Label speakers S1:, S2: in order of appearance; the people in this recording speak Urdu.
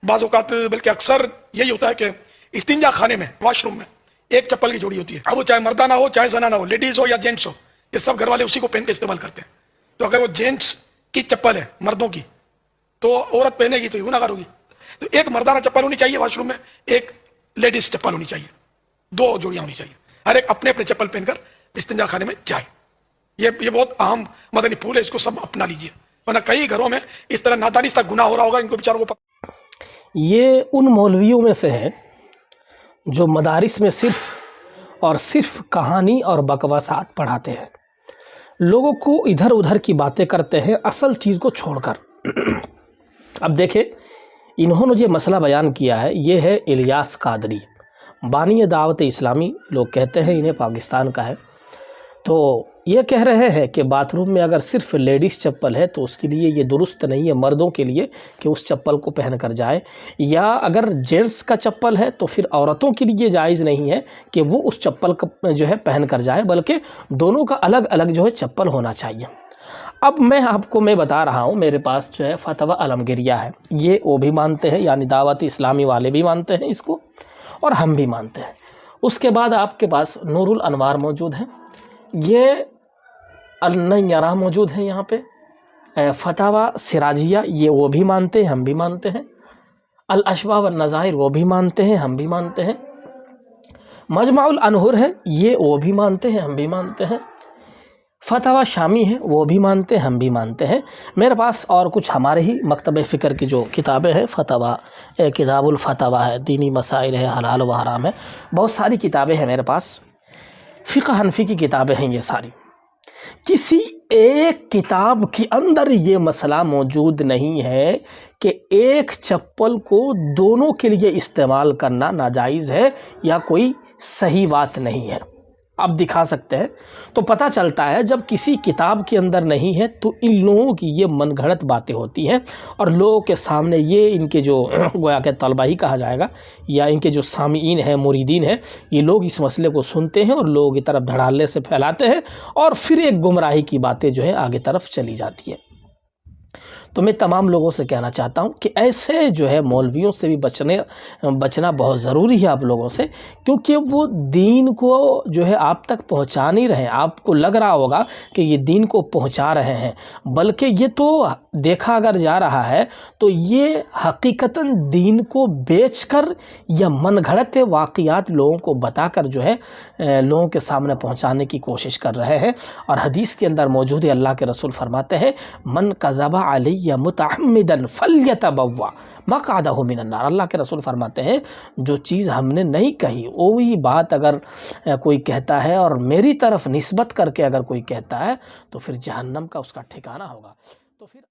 S1: بعض اوقات بلکہ اکثر یہی ہوتا ہے کہ استنجا خانے میں واش روم میں ایک چپل کی جوڑی ہوتی ہے. اب وہ چاہے مردانہ ہو چاہے زنانہ ہو, لیڈیز ہو یا جینٹس ہو, یہ سب گھر والے اسی کو پہن کے استعمال کرتے ہیں. تو اگر وہ جینٹس کی چپل ہے مردوں کی تو عورت پہنے گی تو یہ گناہگار ہوگی. تو ایک مردانہ چپل ہونی چاہیے واش روم میں, ایک لیڈیز چپل ہونی چاہیے, 2 جوڑیاں ہونی چاہیے. ہر ایک اپنے اپنے چپل پہن کر استنجا خانے میں جائے. یہ بہت اہم مدنی پھول ہے, اس کو سب اپنا لیجیے, ورنہ کئی گھروں میں اس طرح نادانستہ گناہ ہو رہا ہوگا, ان کو بیچاروں کو.
S2: یہ ان مولویوں میں سے ہیں جو مدارس میں صرف اور صرف کہانی اور بکواسات پڑھاتے ہیں, لوگوں کو ادھر ادھر کی باتیں کرتے ہیں اصل چیز کو چھوڑ کر. اب دیکھیں انہوں نے جو مسئلہ بیان کیا ہے یہ ہے الیاس قادری, بانی دعوت اسلامی لوگ کہتے ہیں, انہیں پاکستان کا ہے. تو یہ کہہ رہے ہیں کہ باتھ روم میں اگر صرف لیڈیز چپل ہے تو اس کے لیے یہ درست نہیں ہے مردوں کے لیے کہ اس چپل کو پہن کر جائے, یا اگر جینٹس کا چپل ہے تو پھر عورتوں کے لیے جائز نہیں ہے کہ وہ اس چپل کو جو ہے پہن کر جائے, بلکہ دونوں کا الگ الگ جو ہے چپل ہونا چاہیے. اب میں آپ کو بتا رہا ہوں, میرے پاس جو ہے فتویٰ علمگیریہ ہے, یہ وہ بھی مانتے ہیں, یعنی دعوت اسلامی والے بھی مانتے ہیں اس کو اور ہم بھی مانتے ہیں. اس کے بعد آپ کے پاس نور الانوار موجود ہے, یہ النیرہ موجود ہے یہاں پہ, فتاویٰ سراجیہ یہ وہ بھی مانتے ہیں ہم بھی مانتے ہیں, الاشباہ والنظائر وہ بھی مانتے ہیں ہم بھی مانتے ہیں, مجمع الانہر ہے یہ وہ بھی مانتے ہیں ہم بھی مانتے ہیں, فتاویٰ شامی ہے وہ بھی مانتے ہیں ہم بھی مانتے ہیں. میرے پاس اور کچھ ہمارے ہی مکتب فکر کی جو کتابیں ہیں, فتاویٰ کتاب الفتاویٰ ہے, دینی مسائل ہے, حلال و حرام ہے, بہت ساری کتابیں ہیں میرے پاس. فقہ حنفی کی کتابیں ہیں یہ ساری. کسی ایک کتاب کے اندر یہ مسئلہ موجود نہیں ہے کہ ایک چپل کو دونوں کے لیے استعمال کرنا ناجائز ہے یا کوئی صحیح بات نہیں ہے. آپ دکھا سکتے ہیں تو پتہ چلتا ہے جب کسی کتاب کے اندر نہیں ہے تو ان لوگوں کی یہ من گھڑت باتیں ہوتی ہیں, اور لوگوں کے سامنے یہ ان کے جو گویا کہ طلبہ ہی کہا جائے گا یا ان کے جو سامعین ہیں مریدین ہیں, یہ لوگ اس مسئلے کو سنتے ہیں اور لوگوں کی طرف دھڑالے سے پھیلاتے ہیں, اور پھر ایک گمراہی کی باتیں جو ہے آگے طرف چلی جاتی ہے. تو میں تمام لوگوں سے کہنا چاہتا ہوں کہ ایسے جو ہے مولویوں سے بھی بچنا بہت ضروری ہے آپ لوگوں سے, کیونکہ وہ دین کو جو ہے آپ تک پہنچا نہیں رہے ہیں. آپ کو لگ رہا ہوگا کہ یہ دین کو پہنچا رہے ہیں, بلکہ یہ تو دیکھا اگر جا رہا ہے تو یہ حقیقتاً دین کو بیچ کر یا من گھڑت واقعات لوگوں کو بتا کر جو ہے لوگوں کے سامنے پہنچانے کی کوشش کر رہے ہیں. اور حدیث کے اندر موجود ہے, اللہ کے رسول فرماتے ہیں من کذب علی متعمدا فلیتبوا مقعدہ من النار. اللہ کے رسول فرماتے ہیں جو چیز ہم نے نہیں کہی وہی بات اگر کوئی کہتا ہے اور میری طرف نسبت کر کے اگر کوئی کہتا ہے تو پھر جہنم کا اس کا ٹھکانہ ہوگا. تو پھر